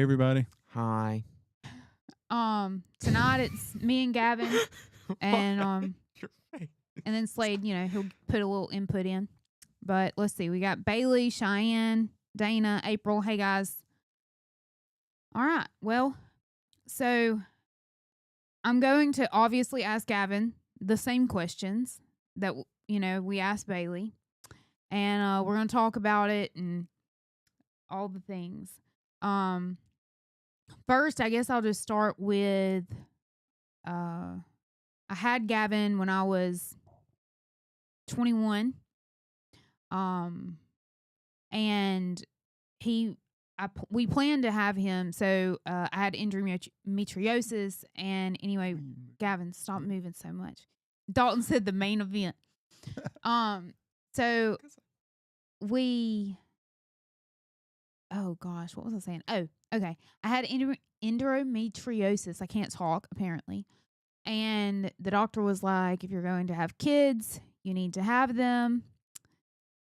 everybody. Hi. Tonight it's me and Gavin, and Your face. and then Slade. He'll put a little input in. But let's see, we got Bailey, Cheyenne, Dana, April. Hey guys. All right. Well, so I'm going to obviously ask Gavin the same questions that we asked Bailey, and we're going to talk about it and all the things. First, I guess I'll just start with I had Gavin when I was 21. And we planned to have him. So I had endometriosis, and anyway, Gavin, stop moving so much. Dalton said the main event. So we. Oh gosh, what was I saying? Oh, okay. I had endometriosis. I can't talk apparently, and the doctor was like, "If you're going to have kids, you need to have them."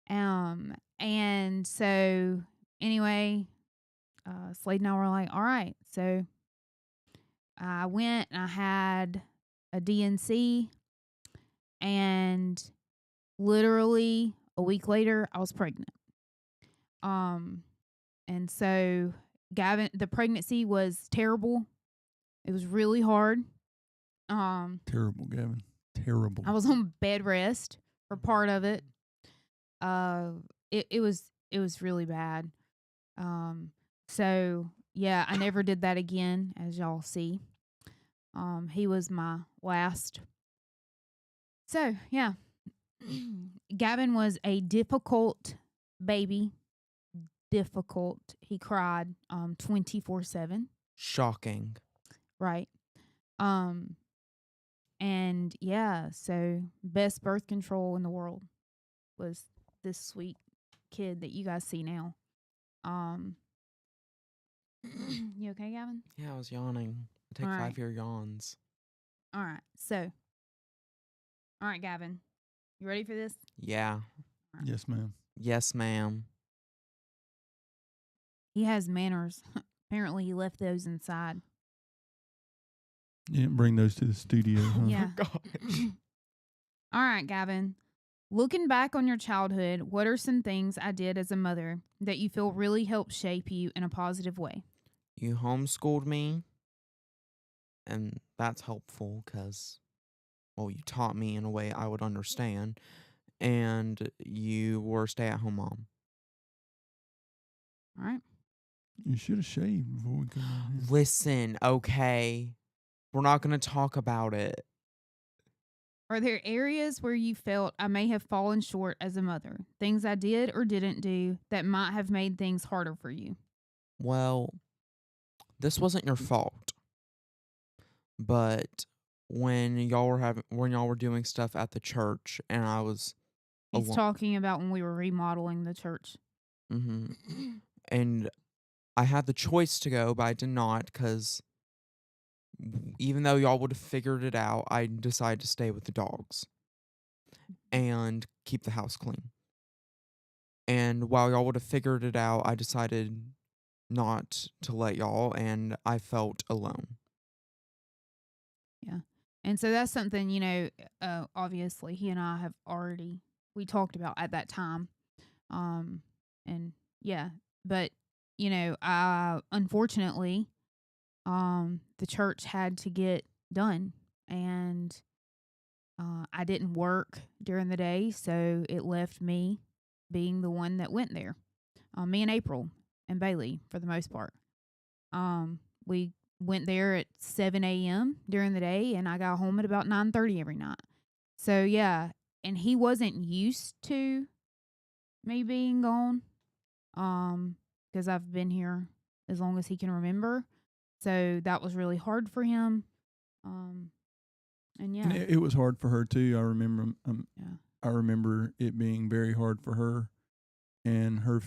And so anyway, Slade and I were like, all right. So I went and I had a DNC, and literally a week later I was pregnant. And so Gavin, the pregnancy was terrible. It was really hard. Terrible, Gavin. Terrible. I was on bed rest for part of it. It was really bad. So yeah, I never did that again, as y'all see. He was my last. So yeah, Gavin was a difficult baby. Difficult. He cried 24/7. Shocking. Right. And yeah, so best birth control in the world was this sweet kid that you guys see now. You okay, Gavin? Yeah, I was yawning. I take All right. 5-year yawns. All right. So, all right, Gavin, you ready for this? Yeah. Yes, ma'am. Yes, ma'am. He has manners. Apparently, he left those inside. You didn't bring those to the studio, huh? Yeah. Oh, gosh. All right, Gavin. Looking back on your childhood, what are some things I did as a mother that you feel really helped shape you in a positive way? You homeschooled me, and that's helpful because, well, you taught me in a way I would understand, and you were a stay-at-home mom. All right. You should have shaved before we come on here. Listen, okay? We're not going to talk about it. Are there areas where you felt I may have fallen short as a mother? Things I did or didn't do that might have made things harder for you? Well, this wasn't your fault. But when y'all were doing stuff at the church and I was He's talking about when we were remodeling the church. and I had the choice to go, but I did not because even though y'all would have figured it out, I decided to stay with the dogs and keep the house clean. And while y'all would have figured it out, I decided not to let y'all, and I felt alone. Yeah. And so that's something, obviously he and I have we talked about at that time. And yeah, but, unfortunately, the church had to get done, and I didn't work during the day, so it left me being the one that went there. Me and April and Bailey, for the most part. We went there at 7 a.m. during the day, and I got home at about 9:30 every night. So yeah, and he wasn't used to me being gone, because I've been here as long as he can remember. So that was really hard for him. And yeah, And it was hard for her too. I remember. Yeah. I remember it being very hard for her, and her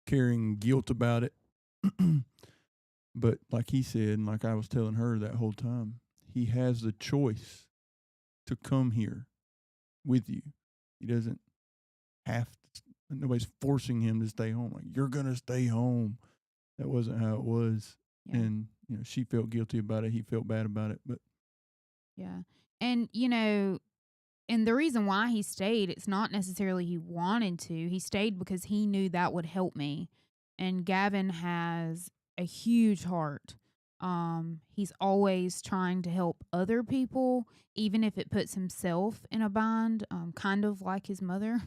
carrying guilt about it. But like he said, and like I was telling her that whole time, he has the choice to come here with you. He doesn't have to. Nobody's forcing him to stay home. Like, you're gonna stay home. that wasn't how it was. Yeah. And she felt guilty about it. He felt bad about it. But Yeah. And, and the reason why he stayed, it's not necessarily he wanted to. He stayed because he knew that would help me. And Gavin has a huge heart. He's always trying to help other people, even if it puts himself in a bind, kind of like his mother.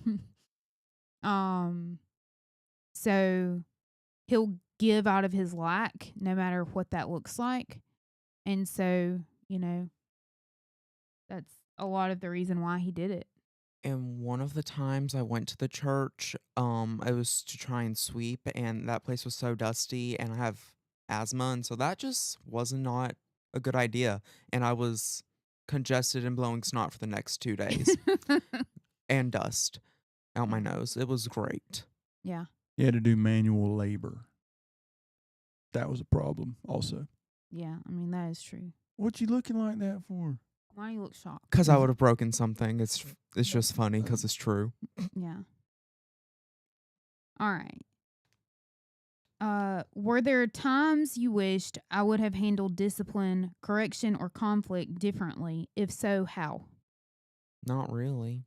So he'll give out of his lack, no matter what that looks like. And so, that's a lot of the reason why he did it. And one of the times I went to the church, it was to try and sweep, and that place was so dusty, and I have asthma, and so that just was not a good idea. And I was congested and blowing snot for the next 2 days, and dust out my nose. It was great. Yeah. you had to do manual labor. That was a problem also. Yeah. I mean, that is true. What you looking like that for? Why do you look shocked? Because I would have broken something. It's just funny because it's true. Yeah. All right. Were there times you wished I would have handled discipline, correction, or conflict differently? If so, how? Not really.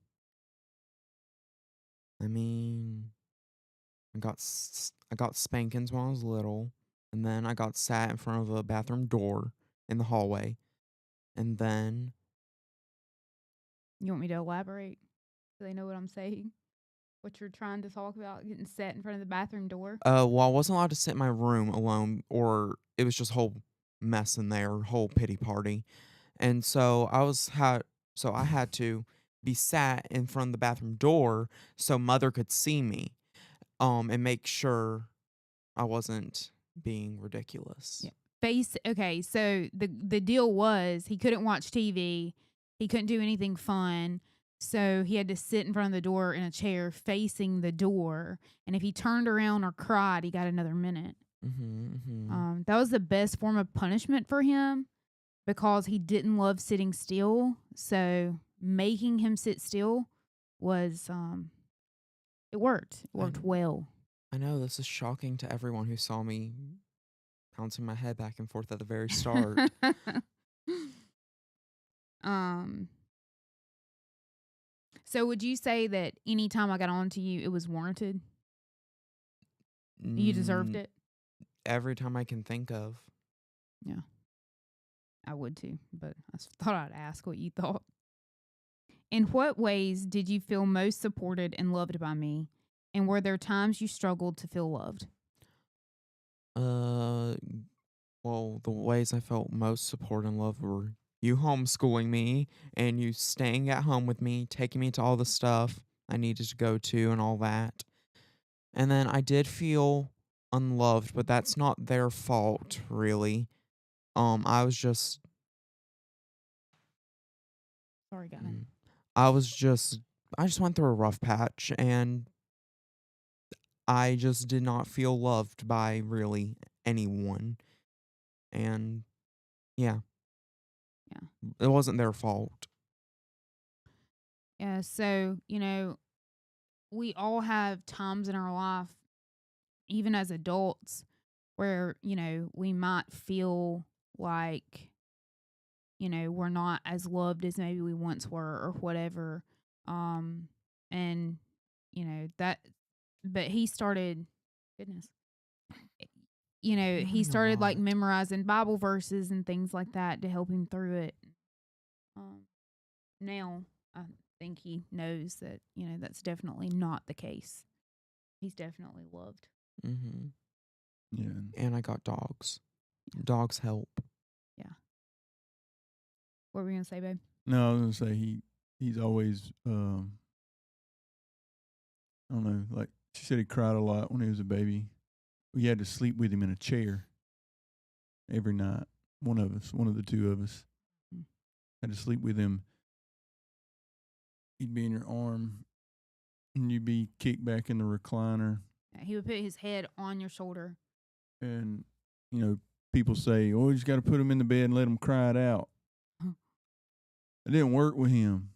I mean, I got spankings when I was little, and then I got sat in front of a bathroom door in the hallway, and then You want me to elaborate so they know what I'm saying? What you're trying to talk about, getting set in front of the bathroom door? well, I wasn't allowed to sit in my room alone, or it was just whole mess in there, whole pity party, and so I had to be sat in front of the bathroom door so mother could see me, and make sure I wasn't being ridiculous. Yeah. Okay, so the deal was he couldn't watch TV, he couldn't do anything fun, so he had to sit in front of the door in a chair facing the door, and if he turned around or cried, he got another minute. That was the best form of punishment for him because he didn't love sitting still. So making him sit still was it worked. It worked well. I know this is shocking to everyone who saw me bouncing my head back and forth at the very start. So would you say that any time I got on to you, it was warranted? You deserved it? Every time I can think of. Yeah. I would too, but I thought I'd ask what you thought. In what ways did you feel most supported and loved by me? And were there times you struggled to feel loved? Well, the ways I felt most supported and loved were you homeschooling me and you staying at home with me, taking me to all the stuff I needed to go to and all that. And then I did feel unloved, but that's not their fault, really. I was just Sorry, Gavin. I just went through a rough patch, and I just did not feel loved by really anyone. And yeah. Yeah. It wasn't their fault. Yeah, so, we all have times in our life, even as adults, where, we might feel like, we're not as loved as maybe we once were or whatever. And, but he started, goodness, he started like memorizing Bible verses and things like that to help him through it. Now I think he knows that, that's definitely not the case. He's definitely loved. Mm-hmm. Yeah. And I got dogs. Dogs help. Yeah. What were you going to say, babe? No, I was gonna say he's always I don't know, like she said he cried a lot when he was a baby. We had to sleep with him in a chair every night. One of the two of us had to sleep with him. He'd be in your arm and you'd be kicked back in the recliner. Yeah, he would put his head on your shoulder. And, people say, oh, you just got to put him in the bed and let him cry it out. It didn't work with him.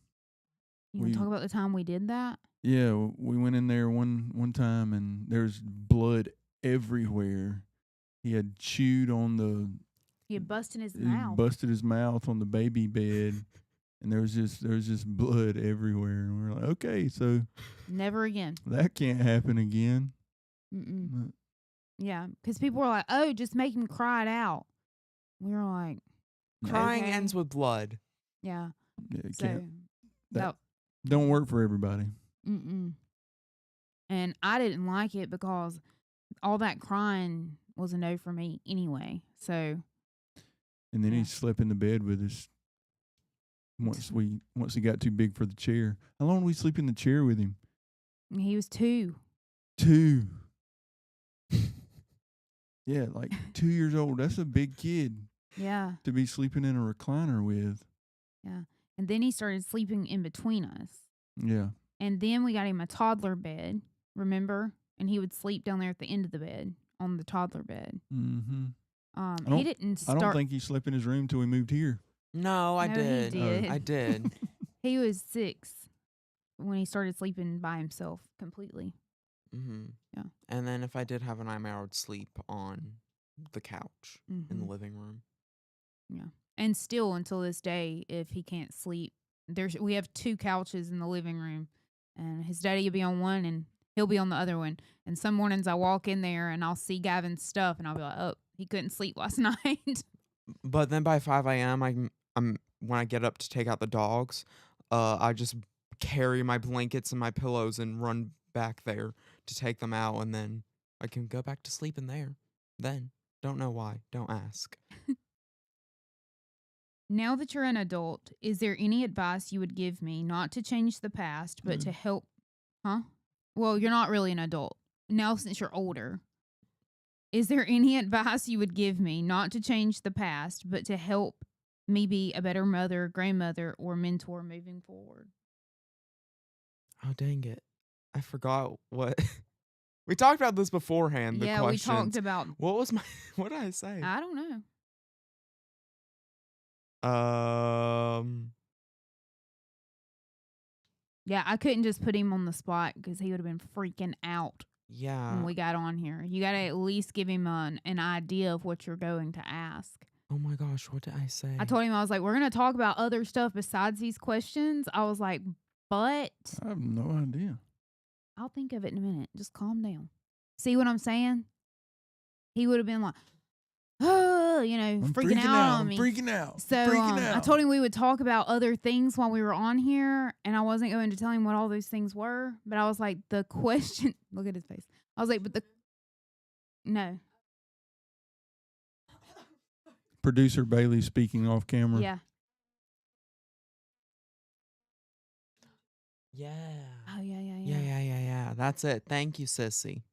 You want to talk about the time we did that? Yeah, we went in there one time and there's blood everywhere. he had chewed on the He had busted his he mouth. busted his mouth on the baby bed, and there was just blood everywhere. And we were like, okay, so Never again. that can't happen again. Mm-mm. Yeah, because people were like, "Oh, just make him cry it out." We were like, Crying Okay. ends with blood. "Yeah." Yeah, it So can't. that Don't work for everybody. mm-mm. And I didn't like it because all that crying was a no for me anyway. So And then Yeah. he slept in the bed with us once he got too big for the chair. How long did we sleep in the chair with him? he was 2. 2. Yeah, like 2 years old. That's a big kid Yeah, to be sleeping in a recliner with. and then he started sleeping in between us. Yeah. And then we got him a toddler bed. Remember? And he would sleep down there at the end of the bed on the toddler bed. Mm-hmm. He don't- didn't I start. don't think he slept in his room till we moved here. No, I No, he did. did. I did. He was 6 when he started sleeping by himself completely. Mm-hmm. Yeah. And then if I did have a nightmare, I would sleep on the couch in the Mhm. living room. And still until this day, if he can't sleep, we have 2 couches in the living room, and his daddy will be on one and he'll be on the other one. And some mornings I walk in there and I'll see Gavin's stuff and I'll be like, "Oh, he couldn't sleep last night." But then by 5 a.m., I'm when I get up to take out the dogs, I just carry my blankets and my pillows and run back there to take them out, and then I can go back to sleep in there. Then don't know why. Don't ask. Now that you're an adult, is there any advice you would give me not to change the past, but to help? Huh? Well, you're not really an adult now since you're older. Is there any advice you would give me not to change the past, but to help me be a better mother, grandmother, or mentor moving forward? Oh, dang it. I forgot what we talked about this beforehand. The Yeah, questions. we talked about. What was my? What did I say? I don't know. Yeah, I couldn't just put him on the spot because he would have been freaking out Yeah. when we got on here. You got to at least give him an idea of what you're going to ask. Oh my gosh, what did I say? I told him, I was like, we're going to talk about other stuff besides these questions. I was like, but I have no idea. I'll think of it in a minute. Just calm down. See what I'm saying? He would have been like, oh, I'm freaking out on I'm me. freaking out. So freaking out. I told him we would talk about other things while we were on here, and I wasn't going to tell him what all those things were. But I was like, the question. Look at his face. I was like, but no, Producer Bailey speaking off camera. yeah, Yeah. oh yeah. Yeah. That's it. Thank you, sissy.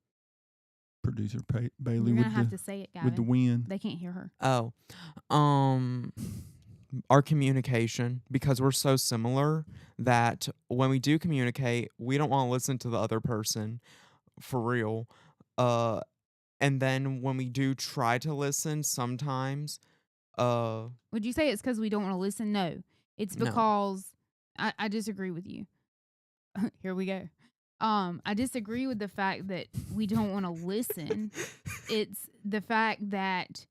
Producer Bailey You're with gonna have to say it, with the Gavin. wind. They can't hear her. Oh, our communication, because we're so similar that when we do communicate, we don't want to listen to the other person for real. And then when we do try to listen, sometimes, Would you say it's because we don't want to listen? No, it's No. because I disagree with you. Here we go. I disagree with the fact that we don't want to listen. It's the fact that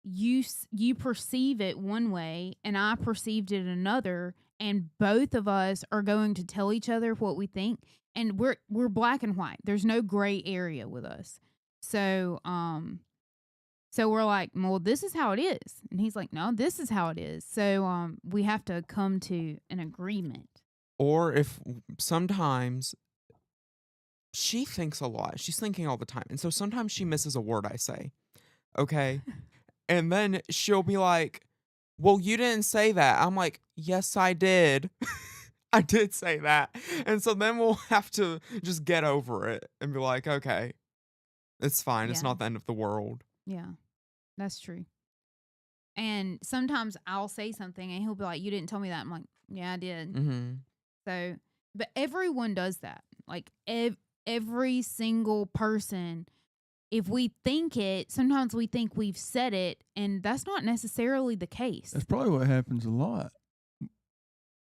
you perceive it one way and I perceived it another, and both of us are going to tell each other what we think, and we're black and white. There's no gray area with us. So so we're like, well, this is how it is, and he's like, no, this is how it is. So we have to come to an agreement. or if sometimes she thinks a lot. She's thinking all the time. And so sometimes she misses a word I say. Okay. And then she'll be like, well, you didn't say that. I'm like, yes, I did. I did say that. And so then we'll have to just get over it and be like, okay, it's fine. It's Yeah. not the end of the world. Yeah, that's true. And sometimes I'll say something and he'll be like, you didn't tell me that. I'm like, yeah, I did. Mm-hmm. So, but everyone does that. Like every single person, if we think it, sometimes we think we've said it, and that's not necessarily the case. That's probably what happens a lot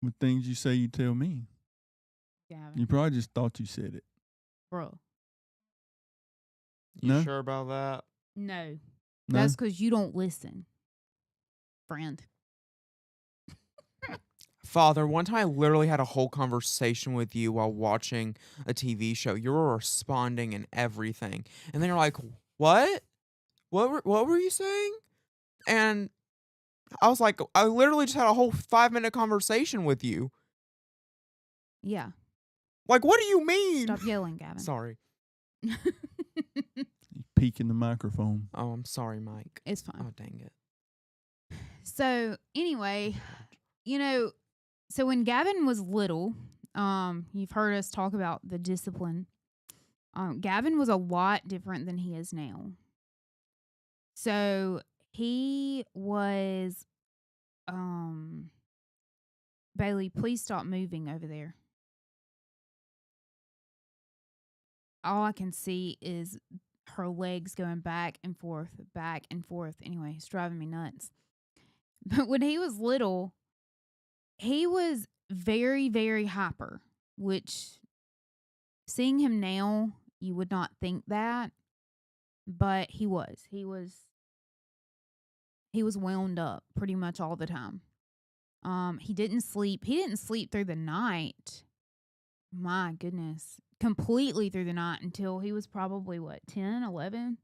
with things you say you tell me. Gavin, You probably just thought you said it. bro. You No? sure about that? No. No? That's because you don't listen, friend. Father, one time I literally had a whole conversation with you while watching a TV show. You were responding and everything. And then you're like, what? What were you saying? And I was like, I literally just had a whole 5-minute conversation with you. Yeah. Like, what do you mean? Stop yelling, Gavin. Sorry. You peek in the microphone. Oh, I'm sorry, Mike. It's fine. Oh, dang it. So anyway, so when Gavin was little, you've heard us talk about the discipline. Gavin was a lot different than he is now. So he was, Bailey, please stop moving over there. All I can see is her legs going back and forth, back and forth. Anyway, it's driving me nuts. But when he was little, he was very, very hyper, which seeing him now, you would not think that, but he was. He was wound up pretty much all the time. He didn't sleep. He didn't sleep through the night. My goodness. Completely through the night until he was probably, 10, 11?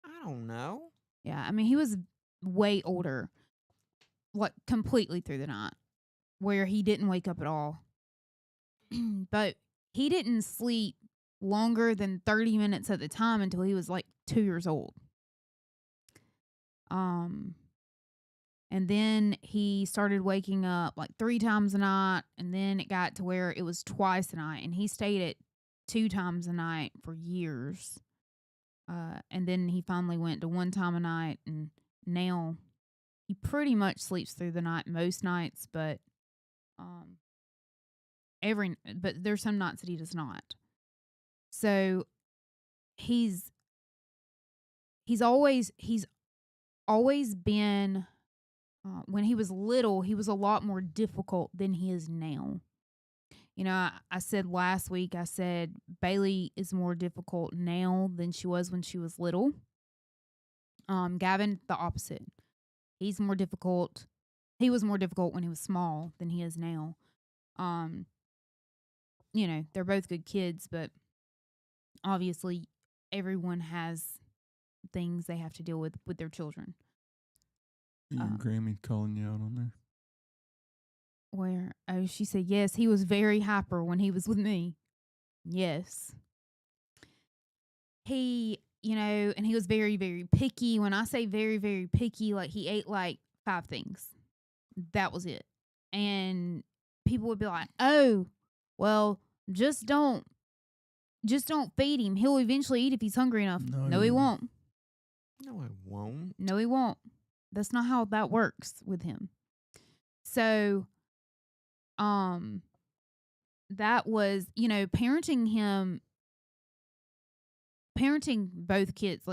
I don't know. Yeah, I mean, he was way older. Completely through the night, where he didn't wake up at all. But he didn't sleep longer than 30 minutes at the time until he was 2 years old. And then he started waking up 3 times a night, and then it got to where it was twice a night, and he stayed at 2 times a night for years. And then he finally went to 1 time a night, and now he pretty much sleeps through the night most nights, but there's some nights that he does not. So he's always been, when he was little, he was a lot more difficult than he is now. I said last week, I said Bailey is more difficult now than she was when she was little. Gavin, the opposite. He's more difficult. He was more difficult when he was small than he is now. They're both good kids, but obviously everyone has things they have to deal with their children. Your Grammy calling you out on there. Where? Oh, she said, yes, he was very hyper when he was with me. Yes. He, and he was very, very picky. When I say very, very picky, he ate 5 things. That was it. And people would be like, oh, well, just don't feed him. He'll eventually eat if he's hungry enough. No, he won't. No, I won't. No, he won't. That's not how that works with him. So, that was, parenting both kids,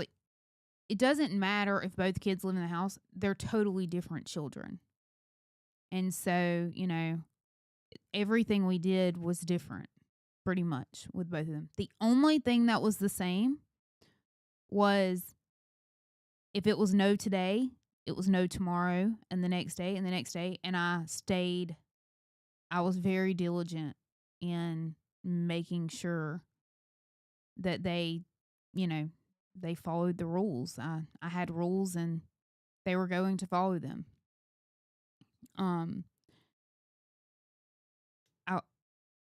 it doesn't matter if both kids live in the house. They're totally different children. And so, everything we did was different pretty much with both of them. The only thing that was the same was if it was no today, it was no tomorrow and the next day and the next day. And I was very diligent in making sure that they followed the rules. I had rules and they were going to follow them.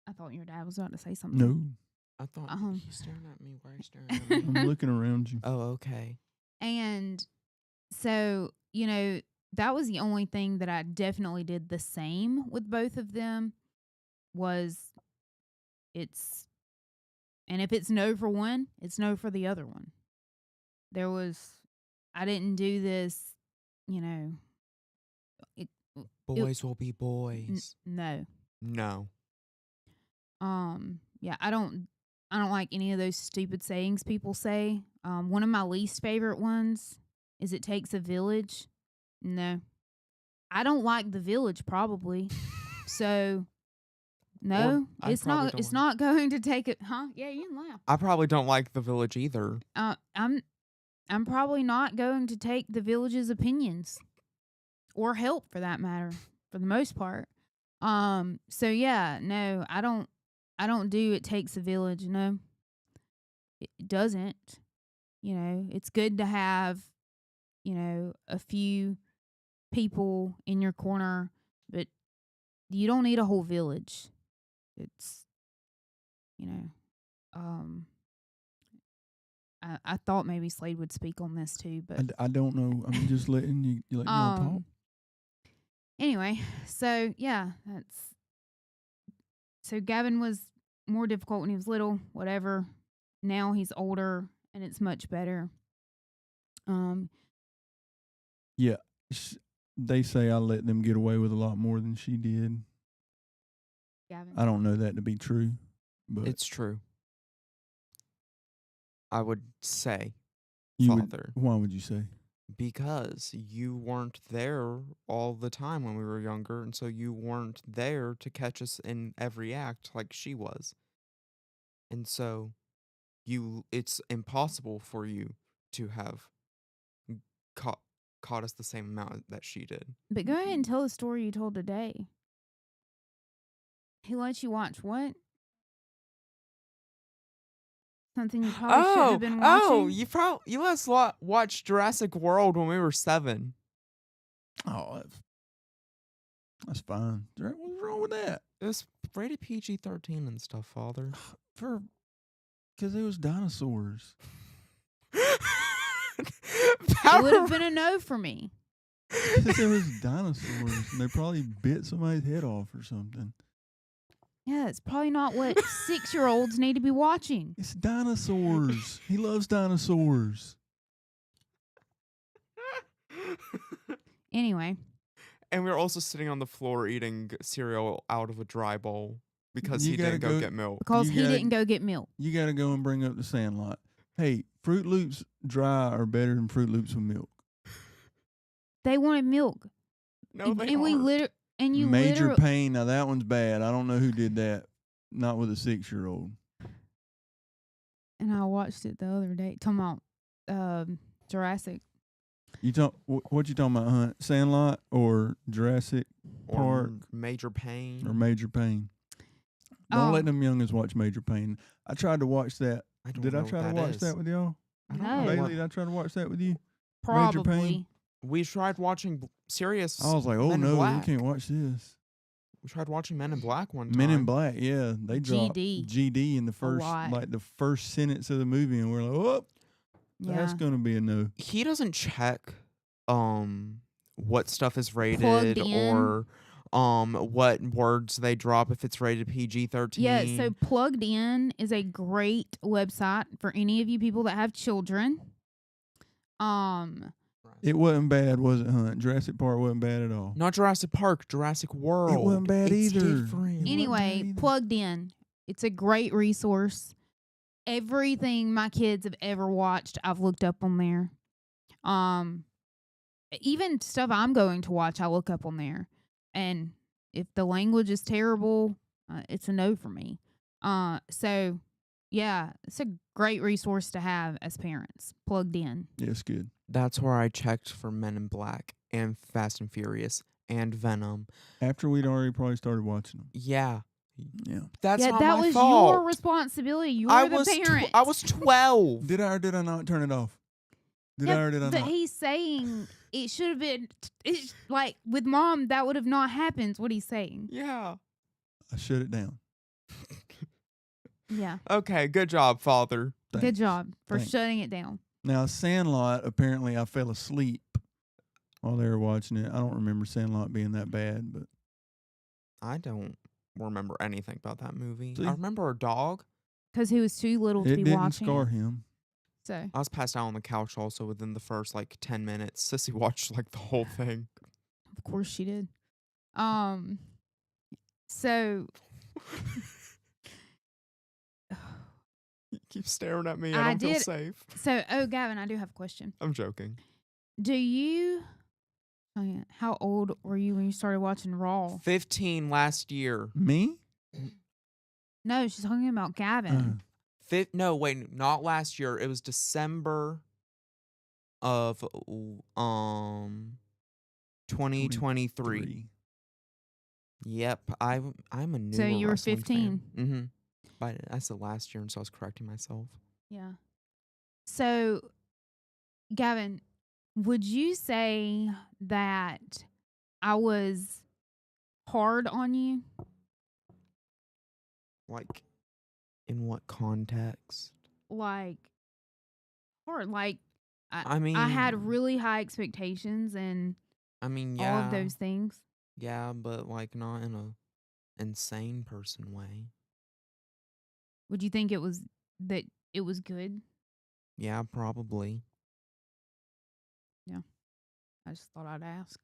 I thought your dad was about to say something. No, I thought he's staring at me. Why are you staring at me? I'm looking around you. Oh, okay. And so, that was the only thing that I definitely did the same with both of them was if it's no for one, it's no for the other one. I didn't do this, Boys will be boys. No. No. Yeah, I don't like any of those stupid sayings people say. One of my least favorite ones is it takes a village. No. I don't like the village probably. So no, it's not going to take it. Huh? Yeah, you can laugh. I probably don't like the village either. I'm probably not going to take the village's opinions or help for that matter, for the most part. So yeah, no, I don't do it takes a village, no. It doesn't. You know, it's good to have, a few people in your corner, but you don't need a whole village. It's, you know, um I thought maybe Slade would speak on this too, but I don't know. I'm just letting you let y'all talk. Anyway, so yeah, so Gavin was more difficult when he was little, whatever. Now he's older and it's much better. Yeah, they say I let them get away with a lot more than she did. Gavin. I don't know that to be true, but It's true. I would say, you Father, why would you say? because you weren't there all the time when we were younger, and so you weren't there to catch us in every act like she was. And so it's impossible for you to have caught caught us the same amount that she did. But go ahead and tell the story you told today. He let you watch what? Something you probably shouldn't have been watching? You let us watch Jurassic World when we were 7. Oh, that's fine. What's wrong with that? It was rated PG-13 and stuff, Father. Because it was dinosaurs. It would have been a no for me. Because it was dinosaurs, and they probably bit somebody's head off or something. Yeah, it's probably not what 6-year-olds need to be watching. It's dinosaurs. He loves dinosaurs. Anyway. And we were also sitting on the floor eating cereal out of a dry bowl because You he gotta didn't go get milk. Because You he gotta- didn't go get milk. You got to go and bring up the Sandlot. Hey, Fruit Loops dry are better than Fruit Loops with milk. They wanted milk. No, they and we aren't. you Major literally Pain. Now that one's bad. I don't know who did that. Not with a 6-year-old. and I watched it the other day. Talking about Jurassic. You talk. What you talking about, Hunt? Sandlot or Jurassic Or Park Major Pain. or Major Pain? Don't let them youngins watch Major Pain. I tried to watch that. I don't Did know I what try to that watch is. that with y'all? I don't No. know Bailey, what- did I try to watch that with you? Probably. Pain? We tried watching Sirius. I was like, oh Men in no, we Black. can't watch this. We tried watching Men in Black one time. Men in Black, yeah, they dropped GD. GD in the first, lot. like the first sentence of the movie, and we're like, oh, Yeah. that's gonna be a no. He doesn't check what stuff is rated Plugged in. or what words they drop if it's rated PG-13. Yeah, so Plugged In is a great website for any of you people that have children. It wasn't bad, was it, Hunt? Jurassic Park wasn't bad at all. Not Jurassic Park, Jurassic World. wasn't bad It's either. different. It Anyway, wasn't bad either. Plugged In. It's a great resource. Everything my kids have ever watched, I've looked up on there. Even stuff I'm going to watch, I look up on there. And if the language is terrible, it's a no for me. So yeah, it's a great resource to have as parents. Plugged In. Yeah, it's good. That's where I checked for Men in Black and Fast and Furious and Venom. After we'd already probably started watching them. Yeah. Yeah. That's yeah, not that my was fault. your responsibility. You I were the was parent. I was 12. Did I or did I not turn it off? Did I or did I but not? he's saying it should have been. It's like with Mom, that would have not happened. Is what he's saying. Yeah. I shut it down. Yeah. Okay, good job, Father. Good Thanks. job for Thanks. shutting it down. Now, Sandlot, apparently I fell asleep while they were watching it. I don't remember Sandlot being that bad, but I don't remember anything about that movie. See? I remember a dog. Because he was too little to it be didn't watching. scar It. him. So I was passed out on the couch also within the first 10 minutes. Sissy watched the whole thing. of course she did. So You keep staring at me. I I don't feel did- safe. Gavin, I do have a question. I'm joking. Do you? Oh yeah. How old were you when you started watching Raw? 15 last year. Me? No, she's talking about Gavin. No, wait, not last year. It was December of 2023. 3. Yep, I'm a newer So you were wrestling 15. fan. Mm-hmm. But I said last year, and so I was correcting myself. Yeah. So, Gavin, would you say that I was hard on you? Like, in what context? Like, hard. Like, I I had mean- really high expectations and I mean, all yeah, of those things. yeah, but like not in a insane person way. Would you think it was good? Yeah, probably. I just thought I'd ask.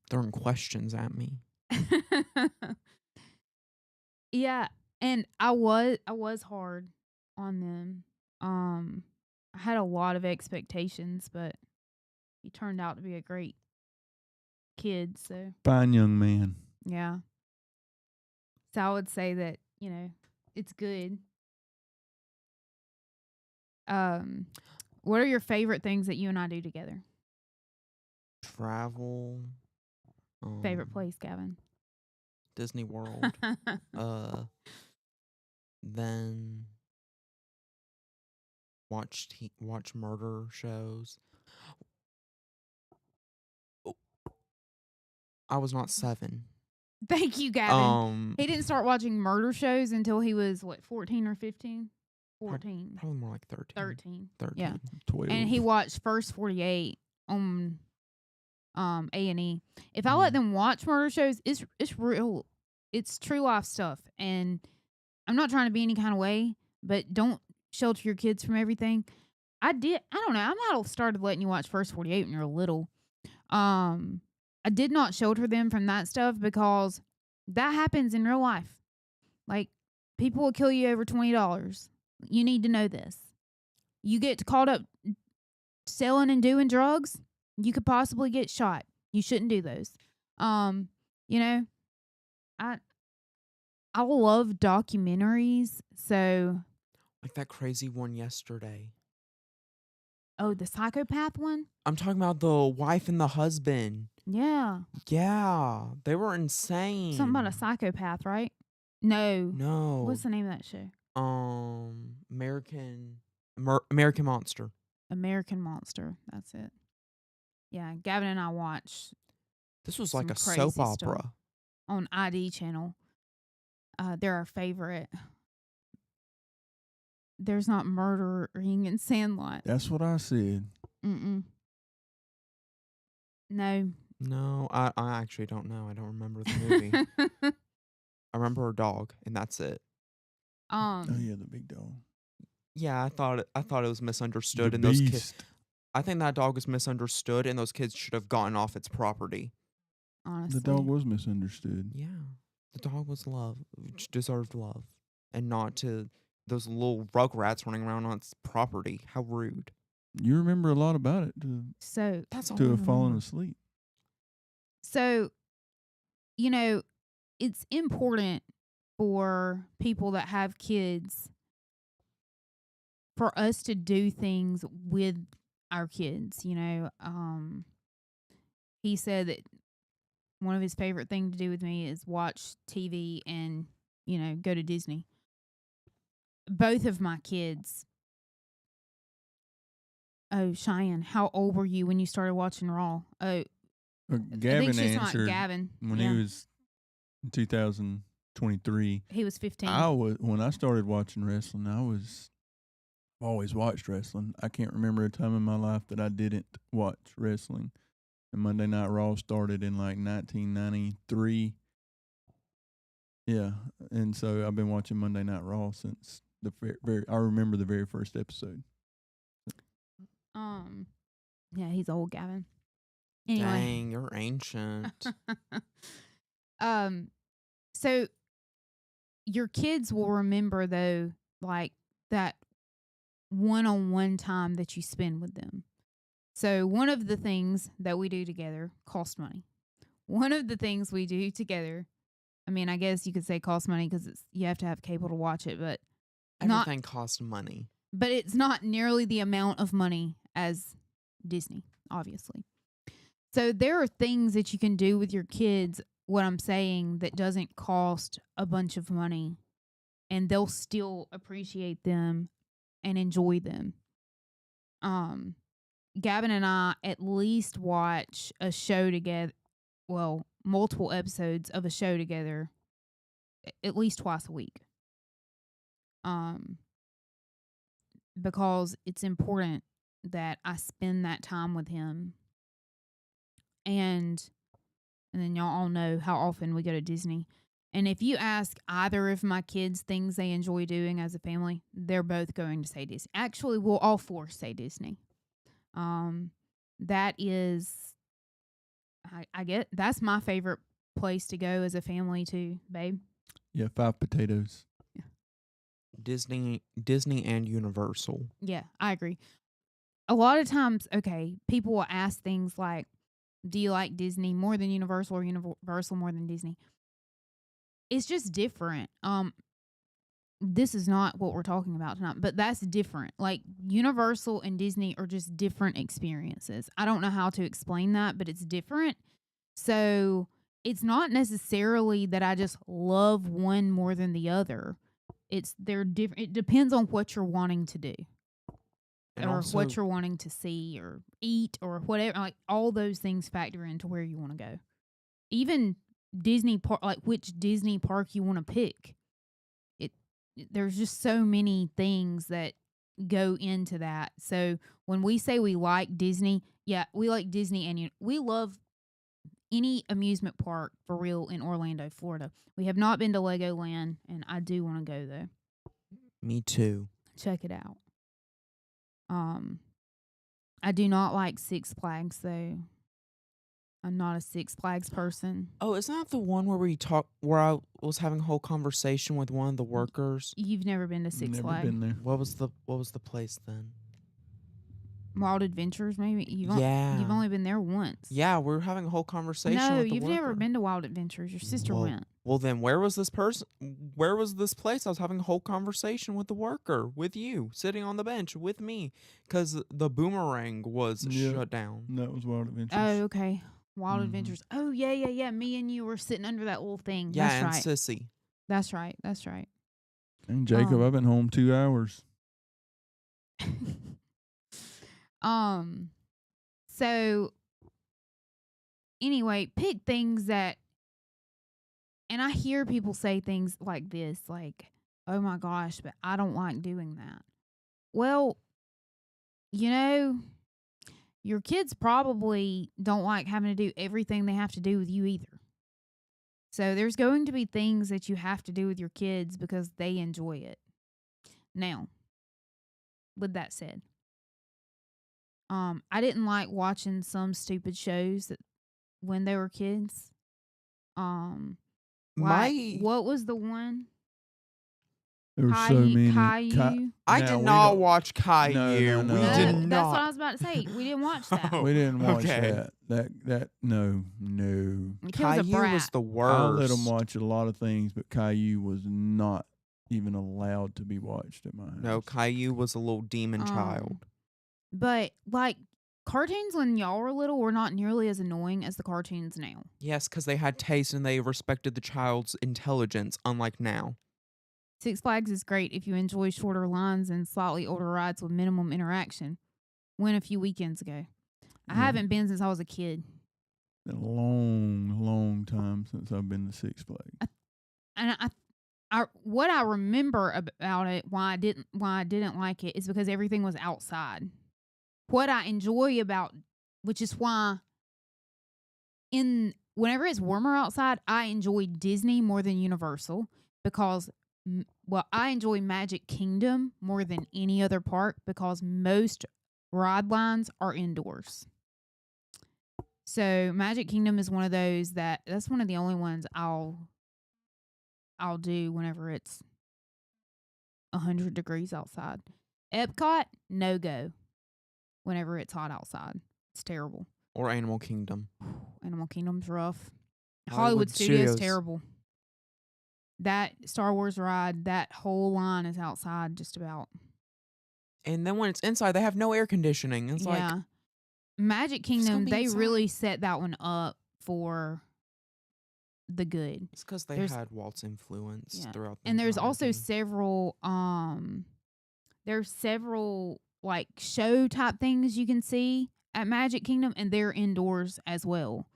Throwing questions at me. Yeah, and I was hard on them. I had a lot of expectations, but he turned out to be a great kid, so Fine young man. yeah. So I would say that, it's good. What are your favorite things that you and I do together? Travel. Favorite place, Gavin? Disney World. Then watch murder shows. Oh, I was not 7. Thank you, Gavin. He didn't start watching murder shows until he was, 14 or 15? 14. Probably more like 13. 13. 13. Yeah. 12. And he watched First 48 on A&E. If I let them watch murder shows, it's real. It's true life stuff. And I'm not trying to be any kind of way, but don't shelter your kids from everything. I don't know. I might have started letting you watch First 48 when you were little. I did not shelter them from that stuff because that happens in real life. Like, people will kill you over $20. You need to know this. You get caught up selling and doing drugs, you could possibly get shot. You shouldn't do those. I love documentaries. So, Like that crazy one yesterday. the psychopath one? I'm talking about the wife and the husband. Yeah. Yeah, they were insane. Something about a psychopath, right? No. No. What's the name of that show? American Monster. American Monster. That's it. Yeah, Gavin and I watched This was some like a crazy soap stuff. opera. On ID channel. They're our favorite. There's not murdering in Sandlot. That's what I said. Mm-mm. No. No, I actually don't know. I don't remember the movie. I remember her dog, and that's it. Oh yeah, the big dog. Yeah, I thought it was misunderstood, The and those kids. beast. I think that dog was misunderstood, and those kids should have gotten off its property. Honestly. The dog was misunderstood. Yeah, the dog was deserved love, and not to those little rugrats running around on its property. How rude! You remember a lot about it So That's all. to I have fallen remember. asleep. So, it's important for people that have kids for us to do things with our kids. He said that one of his favorite things to do with me is watch TV and, go to Disney. Both of my kids. Oh, Cheyenne, how old were you when you started watching Raw? Oh, I Gavin think she's not answered Gavin. when Yeah. he was in 2023. He was 15. When I started watching wrestling, I've always watched wrestling. I can't remember a time in my life that I didn't watch wrestling. And Monday Night Raw started in like 1993. Yeah, and so I've been watching Monday Night Raw since the very. I remember the very first episode. Yeah, he's old, Gavin. Anyway. Dang, you're ancient. So your kids will remember though, like that one-on-one time that you spend with them. So one of the things that we do together costs money. One of the things we do together, I mean, I guess you could say costs money because you have to have cable to watch it, but Everything costs money. but it's not nearly the amount of money as Disney, obviously. So there are things that you can do with your kids, what I'm saying, that doesn't cost a bunch of money, and they'll still appreciate them and enjoy them. Gavin and I at least watch a show together, well, multiple episodes of a show together at least twice a week. Because it's important that I spend that time with him. And then y'all all know how often we go to Disney. And if you ask either of my kids things they enjoy doing as a family, they're both going to say Disney. Actually, we'll all four say Disney. That is, I get, that's my favorite place to go as a family too, babe. Yeah, 5 potatoes. Disney and Universal. Yeah, I agree. A lot of times, okay, people will ask things like, do you like Disney more than Universal or Universal more than Disney? It's just different. This is not what we're talking about tonight, but that's different. Like Universal and Disney are just different experiences. I don't know how to explain that, but it's different. So it's not necessarily that I just love one more than the other. They're different. It depends on what you're wanting to do. And or also, what you're wanting to see or eat or whatever. Like all those things factor into where you want to go. Even Disney park, like which Disney park you want to pick. There's just so many things that go into that. So when we say we like Disney, yeah, we like Disney, and we love any amusement park for real in Orlando, Florida. We have not been to Legoland, and I do want to go though. me too. Check it out. I do not like Six Flags though. I'm not a Six Flags person. Oh, isn't that the one where I was having a whole conversation with one of the workers? You've never been to Six Never Flags? been there. What was the place then? Wild Adventures, maybe? You've only been there once. Yeah, we were having a whole conversation No, with the you've never worker. been to Wild Adventures. Your sister went. Well, then where was this place? I was having a whole conversation with the worker, with you, sitting on the bench with me, because the boomerang was shut down. That was Wild Adventures. Oh, okay. Wild Mhm. Adventures. Oh, yeah. Me and you were sitting under that little thing. Yeah, That's and right. Sissy. That's right. And Jacob, I've been home 2 hours. So anyway, pick things that, and I hear people say things like this, like, oh my gosh, but I don't like doing that. Well, your kids probably don't like having to do everything they have to do with you either. So there's going to be things that you have to do with your kids because they enjoy it. Now, with that said, I didn't like watching some stupid shows that when they were kids. What was the one? There were so many. Caillou. I No, did we not don't- watch Caillou. No. We No, did That's not. what I was about to say. We didn't watch that. Oh, We didn't watch okay. that. No. The kid was a Caillou brat. was the worst. I let them watch a lot of things, but Caillou was not even allowed to be watched at my house. No, Caillou was a little demon child. But like cartoons when y'all were little were not nearly as annoying as the cartoons now. Yes, because they had taste and they respected the child's intelligence, unlike now. Six Flags is great if you enjoy shorter lines and slightly older rides with minimum interaction. Went a few weekends ago. I Yeah. haven't been since I was a kid. A long time since I've been to Six Flags. And what I remember about it, why I didn't like it, is because everything was outside. What I enjoy about, which is why whenever it's warmer outside, I enjoy Disney more than Universal because, I enjoy Magic Kingdom more than any other park because most ride lines are indoors. So Magic Kingdom is one of those that's one of the only ones I'll do whenever it's 100 degrees outside. Epcot, no go. Whenever it's hot outside, it's terrible. Or Animal Kingdom. Animal Kingdom's rough. Hollywood Hollywood Studios Studios. terrible. That Star Wars ride, that whole line is outside just about. And then when it's inside, they have no air conditioning. It's like, yeah. Magic gonna Kingdom, be they inside. really set that one up for the good. it's because they There's- had Walt's influence Yeah. throughout the And there's entire also thing. several like show type things you can see at Magic Kingdom, and they're indoors as well.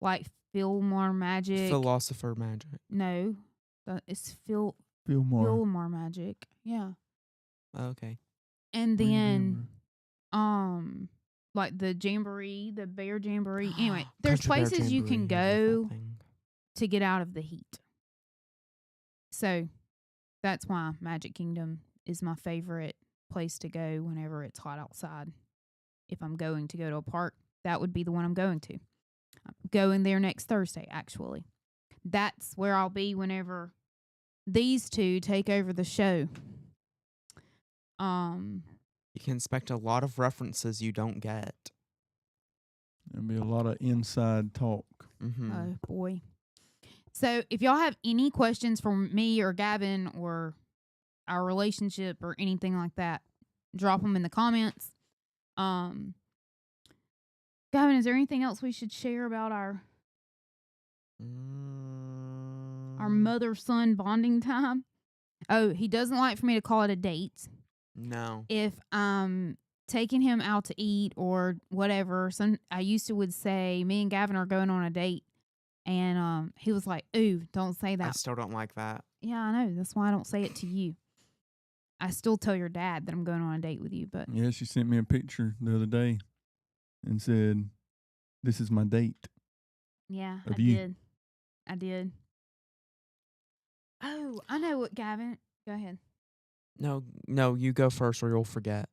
Like Fillmore Magic. Philosopher magic. No. It's Fillmore. Fillmore Magic. Yeah. Okay. And What do you then remember? like the Jamboree, the Bear Jamboree. Anyway, there's Country Bear places you can Jamboree, I love that go thing. to get out of the heat. So that's why Magic Kingdom is my favorite place to go whenever it's hot outside. If I'm going to go to a park, that would be the one I'm going to. I'm going there next Thursday, actually. That's where I'll be whenever these two take over the show. You can expect a lot of references you don't get. There'll be a lot of inside talk. Mm-hmm. Oh boy. So if y'all have any questions for me or Gavin or our relationship or anything like that, drop them in the comments. Gavin, is there anything else we should share about our mother-son bonding time? Oh, he doesn't like for me to call it a date. No. If I'm taking him out to eat or whatever, I used to would say me and Gavin are going on a date, and he was like, "Ooh, don't say I that." still don't like that. Yeah, I know. That's why I don't say it to you. I still tell your dad that I'm going on a date with you, but Yeah, she sent me a picture the other day and said, "This is my date." yeah, Of I you. did. I did. Oh, I know what, Gavin. Go ahead. No, you go first or you'll forget.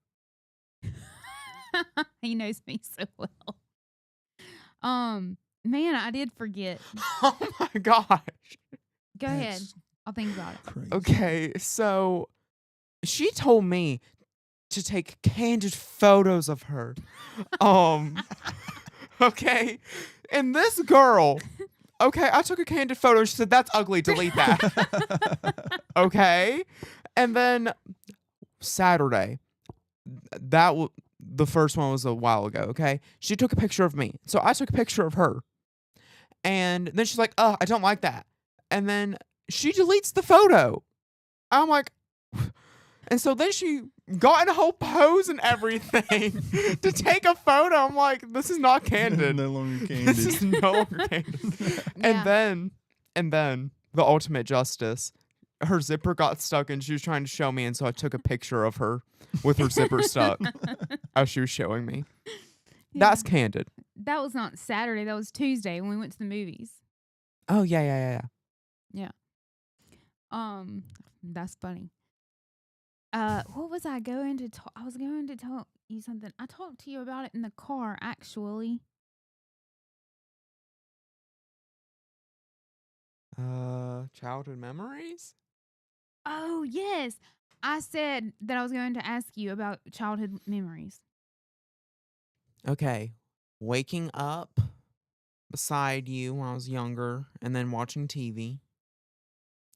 He knows me so well. Man, I did forget. Oh my gosh. Go ahead. That's I'll think about it. Crazy. Okay, so she told me to take candid photos of her. Okay. And this girl, okay, I took a candid photo. She said, "That's ugly. Delete that." Okay. And then Saturday, the first one was a while ago. Okay. She took a picture of me. So I took a picture of her. And then she's like, "Oh, I don't like that." And then she deletes the photo. I'm like, and so then she got in a whole pose and everything to take a photo. I'm like, this is not candid. No longer This is candid. no longer candid. Yeah. And then the ultimate justice. Her zipper got stuck and she was trying to show me, and so I took a picture of her with her zipper stuck as she was showing me. That's candid. That was not Saturday. That was Tuesday when we went to the movies. Oh yeah. That's funny. What was I going to talk? I was going to tell you something. I talked to you about it in the car, actually. Childhood memories? Oh, yes. I said that I was going to ask you about childhood memories. Okay. Waking up beside you when I was younger and then watching TV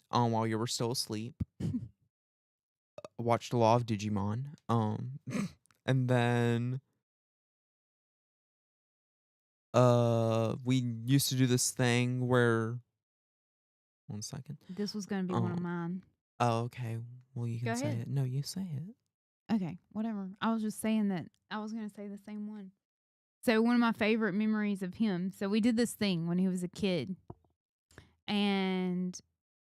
while you were still asleep. Watched a lot of Digimon. And then we used to do this thing where 1 second. This was going to be one of Oh. mine. Oh, okay. Well, you Go can say ahead. it. No, you say it. Okay, whatever. I was just saying that I was going to say the same one. So one of my favorite memories of him. So we did this thing when he was a kid, and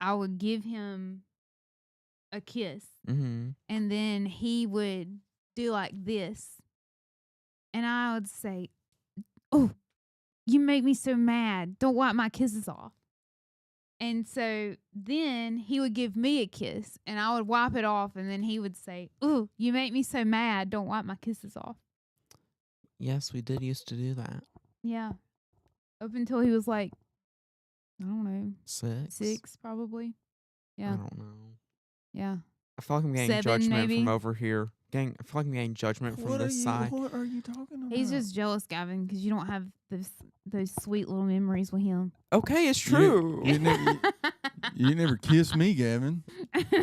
I would give him a kiss, Mm-hmm. and then he would do like this, and I would say, "Oh, you make me so mad. Don't wipe my kisses off." And so then he would give me a kiss, and I would wipe it off, and then he would say, "Ooh, you make me so mad. Don't wipe my kisses off." Yes, we did used to do that. Yeah. Up until he was like, I don't know, 6 probably. I Yeah. don't know. Yeah. I feel like I'm getting 7 judgment maybe. from over here. I feel like I'm getting judgment from this side. What are you talking about? He's just jealous, Gavin, because you don't have those sweet little memories with him. Okay, it's true. You never kissed me, Gavin.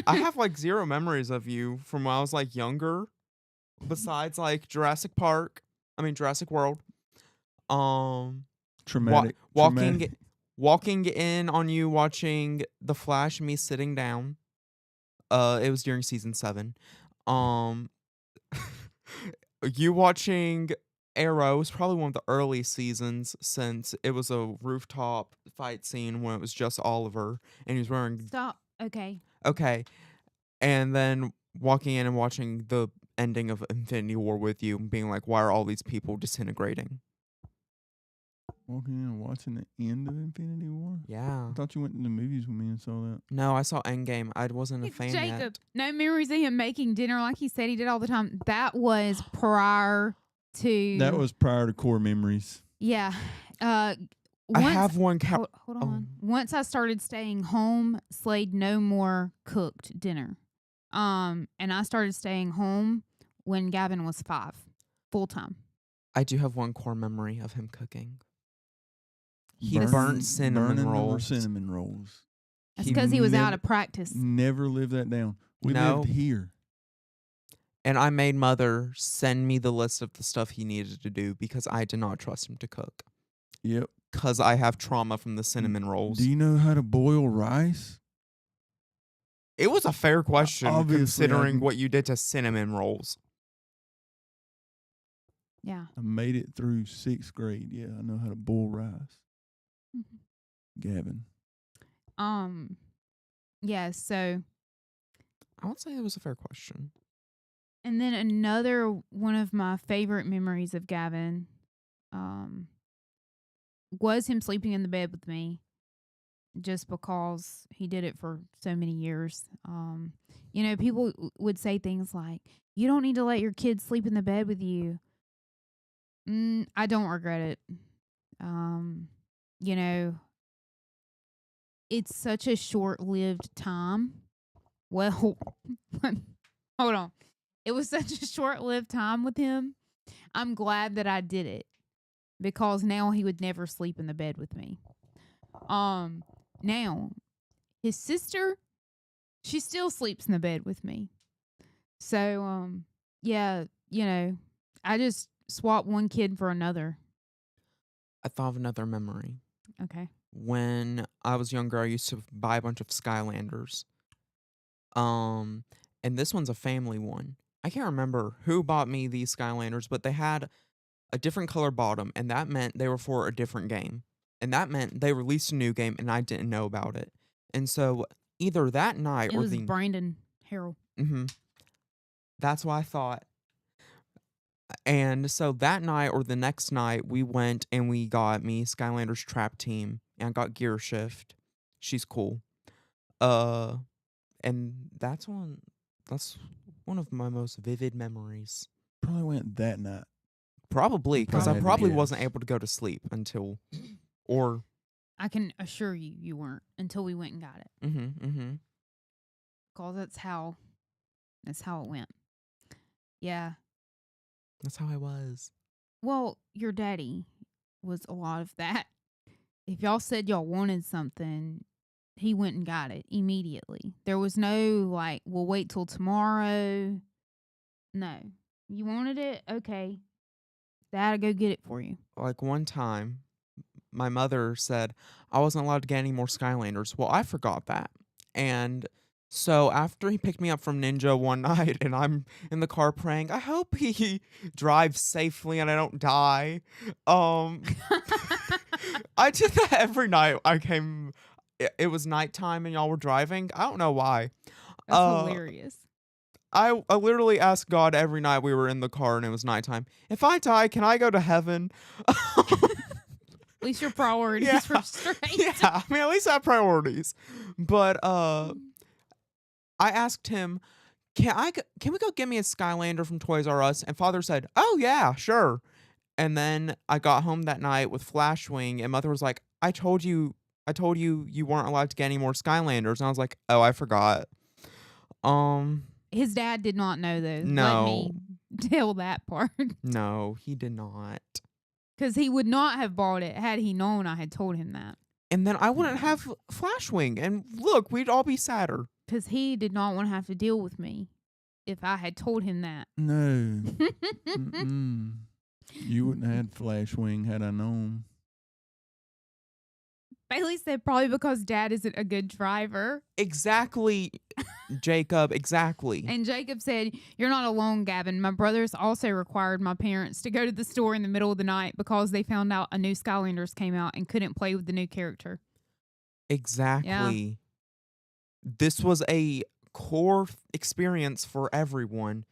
I have like 0 memories of you from when I was like younger. besides like Jurassic World. Traumatic. traumatic. Walking in on you watching The Flash, me sitting down. It was during season 7. You watching Arrow was probably one of the early seasons since it was a rooftop fight scene when it was just Oliver and he was wearing Stop. Okay. okay, and then walking in and watching the ending of Infinity War with you, and being like, why are all these people disintegrating? Walking in and watching the end of Infinity War? Yeah. I thought you went to the movies with me and saw that. No, I saw Endgame. I wasn't a fan Jacob, yet. no memories of him making dinner like he said he did all the time. That was prior to. That was prior to Core Memories. Yeah. I Once- have one Hold on. Once I started staying home, Slade no more cooked dinner. And I started staying home when Gavin was 5, full time. I do have one core memory of him cooking. He Burn- burnt cinnamon burning rolls. The cinnamon rolls. That's because he was out nev- of practice. Never lived that down. We No. lived here. And I made Mother send me the list of the stuff he needed to do because I did not trust him to cook. Yep. Because I have trauma from the cinnamon rolls. Do you know how to boil rice? It was a fair question Obviously, considering what you did to cinnamon rolls. Yeah. I made it through 6th grade. Yeah, I know how to boil rice. Gavin. Yeah, so I would say it was a fair question. and then another one of my favorite memories of Gavin was him sleeping in the bed with me just because he did it for so many years. You know, people would say things like, you don't need to let your kids sleep in the bed with you. I don't regret it. You know, it's such a short-lived time. Well, hold on. It was such a short-lived time with him. I'm glad that I did it because now he would never sleep in the bed with me. Now, his sister, she still sleeps in the bed with me. So, yeah, you know, I just swapped one kid for another. I thought of another memory. Okay. When I was younger, I used to buy a bunch of Skylanders. And this one's a family one. I can't remember who bought me these Skylanders, but they had a different color bottom, and that meant they were for a different game. And that meant they released a new game, and I didn't know about it. And so either that night It or was the Brandon Harrell. that's what I thought. And so that night or the next night, we went and we got me Skylanders Trap Team, and I got Gear Shift. She's cool. And that's one of my most vivid memories. Probably went that night. Probably, because I Probably, probably yes. wasn't able to go to sleep until, or I can assure you, you weren't until we went and got it. Because that's how it went. Yeah. That's how I was. Well, your daddy was a lot of that. If y'all said y'all wanted something, he went and got it immediately. There was no like, we'll wait till tomorrow. No. You wanted it? Okay. Dad'll go get it for you. Like one time, my mother said I wasn't allowed to get any more Skylanders. Well, I forgot that. And so after he picked me up from Ninja one night and I'm in the car praying, I hope he drives safely and I don't die. I did that every night. It was nighttime and y'all were driving. I don't know why. That's hilarious. I literally asked God every night we were in the car and it was nighttime, if I die, can I go to heaven? At least your priorities were straight. Yeah, I mean, at least I have priorities. But I asked him, can we go get me a Skylander from Toys R Us? And Father said, oh yeah, sure. And then I got home that night with Flashwing, and Mother was like, I told you you weren't allowed to get any more Skylanders. And I was like, oh, I forgot. His dad did not know though. Let No. me tell that part. No, he did not. Because he would not have bought it had he known I had told him that. And then I wouldn't have Flashwing. And look, we'd all be sadder. Because he did not want to have to deal with me if I had told him that. No. Mm-mm. You wouldn't have had Flash Wing had I known. Bailey said probably because Dad isn't a good driver. Exactly, Jacob, exactly. And Jacob said, "You're not alone, Gavin. My brothers also required my parents to go to the store in the middle of the night because they found out a new Skylanders came out and couldn't play with the new character." Exactly. This was a core experience for everyone.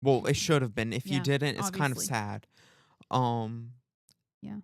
Well, it should have been. If you Yeah, didn't, it's kind of obviously. sad. Yeah.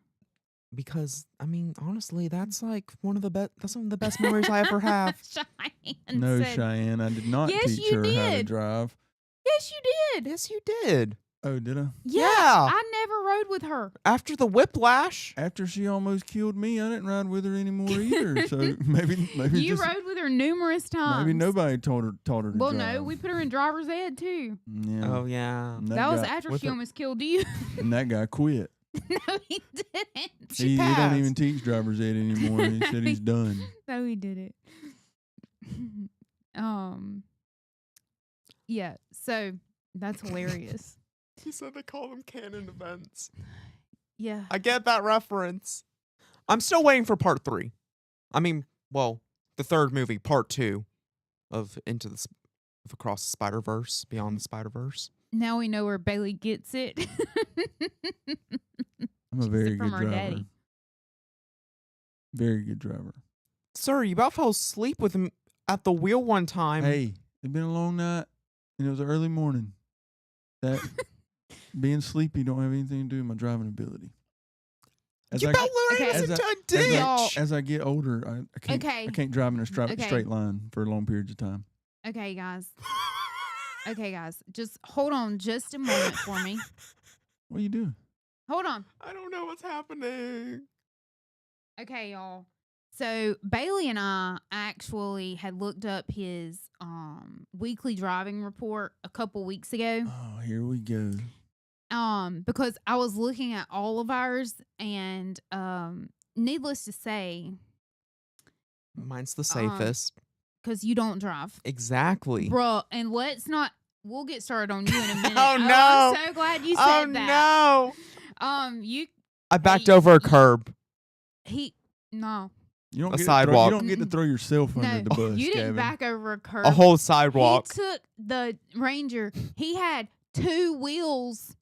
Because I mean, honestly, that's like one of the best. That's one of the best memories I ever have. Cheyenne No, said, Cheyenne, I did not Yes, teach you her how to did. drive. "Yes, you did. Yes, you did. Oh, did I? Yeah, Yeah. I never rode with her." After the whiplash. After she almost killed me, I didn't ride with her anymore either. So maybe You just, rode with her numerous times. maybe nobody taught her to Well, drive. no, we put her in driver's ed too. Yeah. Oh yeah. And That was guy, after with she her- almost killed you. and that guy quit. No, he didn't. She He doesn't passed. even teach driver's ed anymore. He said he's done. No, he didn't. Yeah, so that's hilarious. He said they call them canon events. Yeah. I get that reference. I'm still waiting for part 3. I mean, well, the third movie, part 2 of of Across the Spider-Verse, Beyond the Spider-Verse. Now we know where Bailey gets it. I'm a very from good her driver. daddy. Very good driver. Sir, you about fell asleep with him at the wheel one time. Hey, it's been a long night, and it was early morning. That being sleepy don't have anything to do with my driving ability. You about luring Okay. us As into I- a ditch. As I get older, I can't drive in a Okay. straight line for long periods of time. Okay, guys. Okay, guys. Just hold on just a moment for me. What are you doing? Hold on. I don't know what's happening. Okay, y'all. So Bailey and I actually had looked up his weekly driving report a couple weeks ago. Oh, here we go. Because I was looking at all of ours, and needless to say, Mine's the safest. because you don't drive, Exactly. bruh. And we'll get started on you in a minute. Oh, no. I'm so glad you said Oh that. no. You I backed Hey, over a curb. no, You don't A get sidewalk. You don't get to throw yourself no, under the bus. you didn't Gavin. back over a curb. A whole sidewalk. He took the Ranger. He had 2 wheels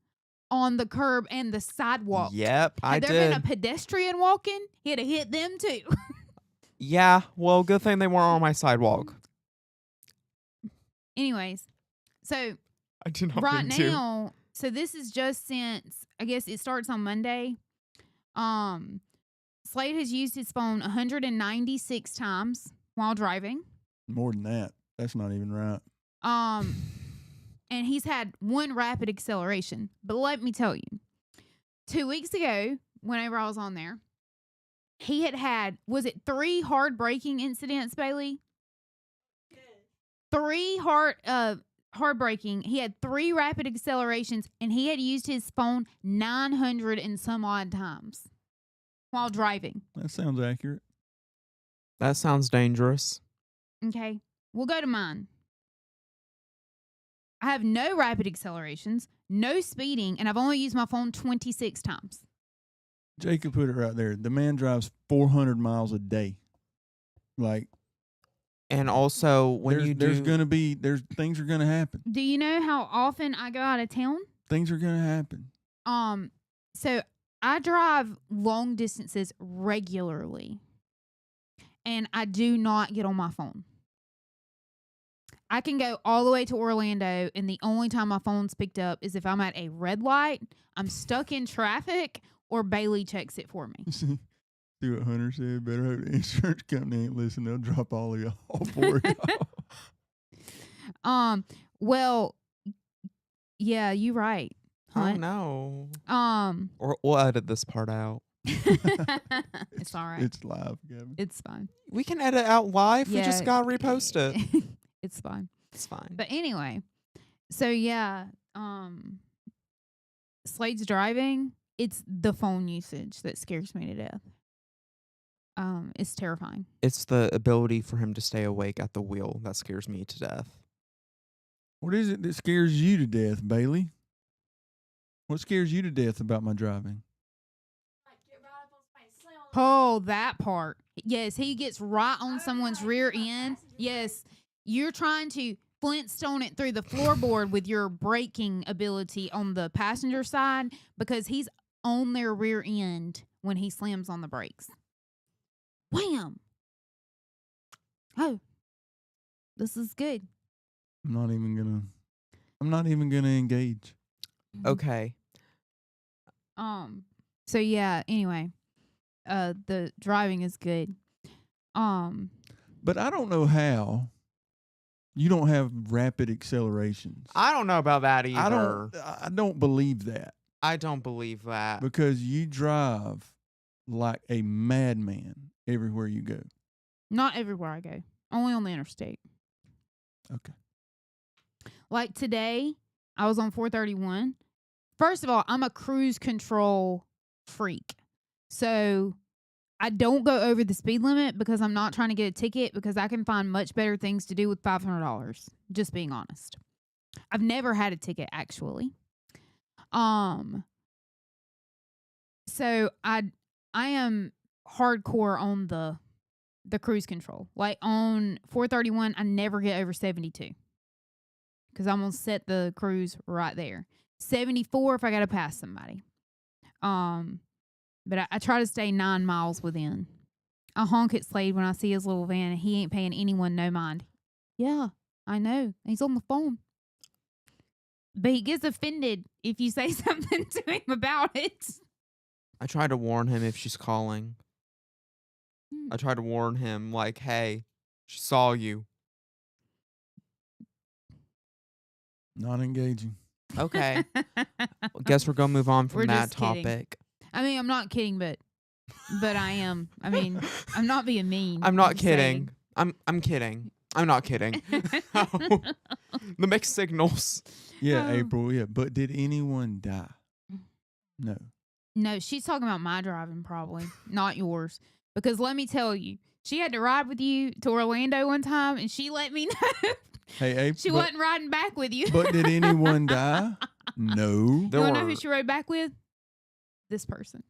on the curb and the sidewalk. Yep, I Had there been a did. pedestrian walking, he'd have hit them too. Yeah, well, good thing they weren't on my sidewalk. Anyways, so I did not right mean to. now, so this is just since, I guess it starts on Monday. Slade has used his phone 196 times while driving. More than that. That's not even right. And he's had 1 rapid acceleration. But let me tell you, 2 weeks ago, whenever I was on there, he had, was it 3 hard braking incidents, Bailey? 3 hard braking. He had 3 rapid accelerations, and he had used his phone 900 and some odd times while driving. That sounds accurate. That sounds dangerous. Okay, we'll go to mine. I have no rapid accelerations, no speeding, and I've only used my phone 26 times. Jacob put it right there. The man drives 400 miles a day. Like, And also, when there's things are gonna happen. Do you know how often I go out of town? Things are gonna happen. So I drive long distances regularly, and I do not get on my phone. I can go all the way to Orlando, and the only time my phone's picked up is if I'm at a red light, I'm stuck in traffic, or Bailey checks it for me. See what Hunter said? Better hope the insurance company ain't listening. They'll drop all of y'all for y'all. Well, yeah, you're right. Oh Hunt. no. Um, Or we'll edit this part out. it's all right. It's live, Gavin. It's fine. We can edit out live. We Yeah. just gotta repost it. It's fine. It's fine. But anyway, so yeah, Slade's driving. It's the phone usage that scares me to death. It's terrifying. It's the ability for him to stay awake at the wheel that scares me to death. What is it that scares you to death, Bailey? What scares you to death about my driving? Oh, that part. Yes, he gets right on someone's rear end. Yes, you're trying to Flintstone it through the floorboard with your braking ability on the passenger side because he's on their rear end when he slams on the brakes. Wham! Oh, this is good. I'm not even gonna engage. Okay. So yeah, anyway, the driving is good. But I don't know how you don't have rapid accelerations. I don't know about that either. I don't believe that I don't believe that. because you drive like a madman everywhere you go. Not everywhere I go. Only on the interstate. Okay. Like today, I was on 431. First of all, I'm a cruise control freak. So I don't go over the speed limit because I'm not trying to get a ticket because I can find much better things to do with $500. Just being honest. I've never had a ticket actually. So I am hardcore on the cruise control. Like on 431, I never get over 72 because I'm gonna set the cruise right there. 74 if I gotta pass somebody. But I try to stay 9 miles within. I honk at Slade when I see his little van and he ain't paying anyone no mind. Yeah, I know. He's on the phone. But he gets offended if you say something to him about it. I try to warn him if she's calling. Hmm. I try to warn him, like, hey, she saw you. Not engaging. Okay. Guess we're gonna move on from We're that just kidding. topic. I mean, I'm not kidding, but I am. I mean, I'm not being mean. I'm not just kidding. I'm kidding. I'm not kidding. saying. The mixed signals. Yeah, Oh. April. Yeah, but did anyone die? No. No, she's talking about my driving probably, not yours. Because let me tell you, she had to ride with you to Orlando one time, and she let me know Hey, April. she wasn't riding back with you. But did anyone die? No. You There want to know were, who she rode back with? This person.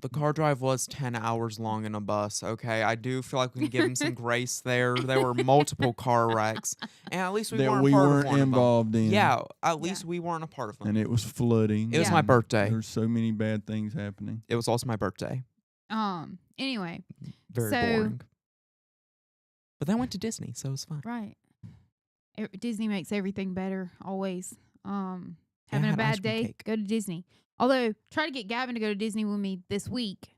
the car drive was 10 hours long in a bus, okay? I do feel like we can give him some grace there. There were multiple car wrecks, and at least we That weren't we part weren't of one involved of them. in. Yeah, at least we weren't a part of them. And it was flooding. It was Yeah. my birthday. There's so many bad things happening. It was also my birthday. Anyway, Very So- boring. But then I went to Disney, so it was fun. right. Disney makes everything better always. Having had a ice bad cream day, cake. go to Disney. Although, try to get Gavin to go to Disney with me this week.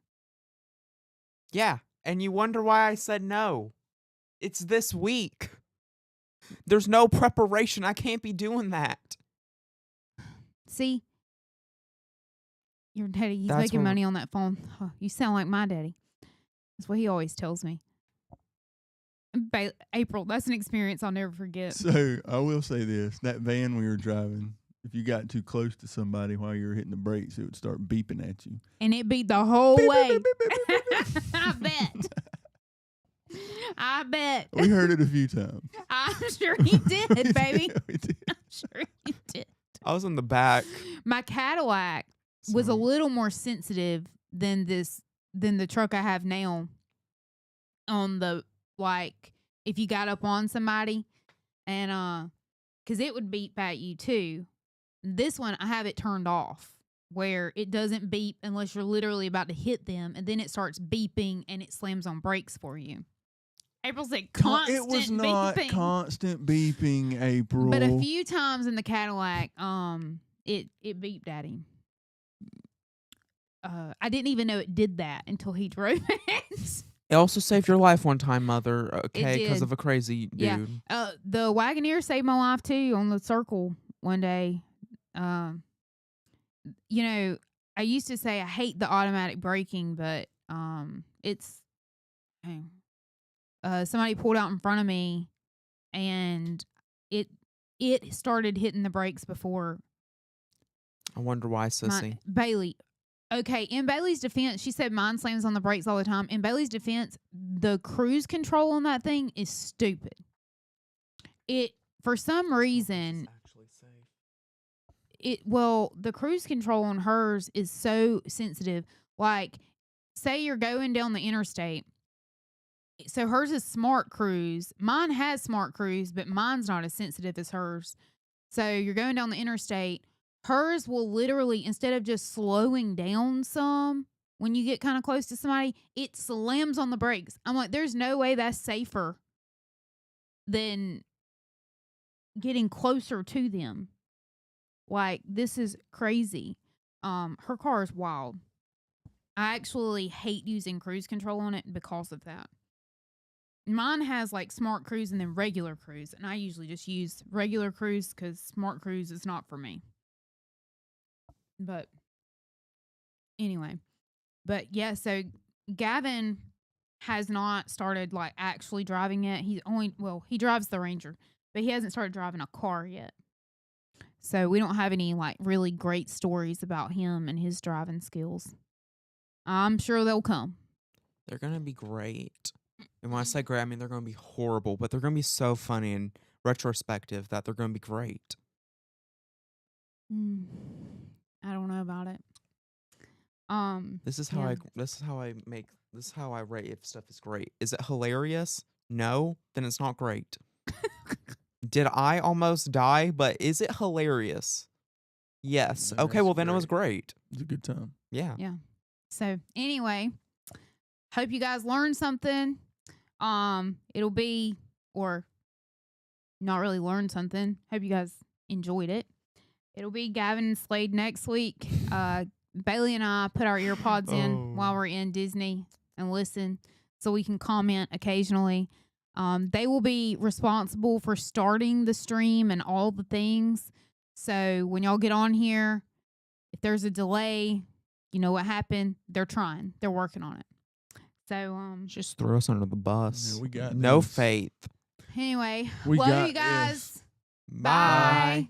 Yeah, and you wonder why I said no. It's this week. There's no preparation. I can't be doing that. See? Your daddy, he's That's making where- money on that phone. Huh, you sound like my daddy. That's what he always tells me. April, that's an experience I'll never forget. So I will say this: that van we were driving, if you got too close to somebody while you were hitting the brakes, it would start beeping at you. And it beat the whole Beep, beep, way. beep, beep, beep, beep, beep. I bet. I bet. We heard it a few times. I'm sure he did, baby. Yeah, we did. I'm sure he did. I was in the back. My Cadillac was a Sorry. little more sensitive than the truck I have now. On the, like, if you got up on somebody and because it would beep at you too. This one I have it turned off where it doesn't beep unless you're literally about to hit them, and then it starts beeping and it slams on brakes for you. April said constant It was not beeping. constant beeping, April. But a few times in the Cadillac, it beeped at him. I didn't even know it did that until he drove it. It also saved your life one time, Mother, okay, because did. of a crazy dude. Yeah. The Wagoneer saved my life too on the circle one day. You know, I used to say I hate the automatic braking, but it's somebody pulled out in front of me and it started hitting the brakes before I wonder why, sissy. Bailey. Okay, in Bailey's defense, she said mine slams on the brakes all the time. In Bailey's defense, the cruise control on that thing is stupid. It for some reason, actually safe. the cruise control on hers is so sensitive. Like, say you're going down the interstate. So hers is smart cruise. Mine has smart cruise, but mine's not as sensitive as hers. So you're going down the interstate. Hers will literally, instead of just slowing down some when you get kind of close to somebody, it slams on the brakes. I'm like, there's no way that's safer than getting closer to them. Like, this is crazy. Her car is wild. I actually hate using cruise control on it because of that. Mine has like smart cruise and then regular cruise, and I usually just use regular cruise because smart cruise is not for me. But anyway, but yeah, so Gavin has not started like actually driving yet. He drives the Ranger, but he hasn't started driving a car yet. So we don't have any like really great stories about him and his driving skills. I'm sure they'll come. They're going to be great. And when I say great, I mean they're going to be horrible, but they're going to be so funny and retrospective that they're going to be great. I don't know about it. This is how I rate if stuff is great. Is it hilarious? No, then it's not great. Did I almost die? But is it hilarious? Yes. Then Okay, that's well then it was great. It's a good time. Yeah. Yeah. So anyway, hope you guys learned something. It'll be, or not really learned something. Hope you guys enjoyed it. It'll be Gavin and Slade next week. Bailey and I put our earpods in while we're in Disney and listen so we can comment occasionally. They will be responsible for starting the stream and all the things. So when y'all get on here, if there's a delay, you know what happened. They're trying. They're working on it. So Just throw us under the bus. Yeah, we got no this. faith. anyway, We love got you guys. this. Bye. Bye.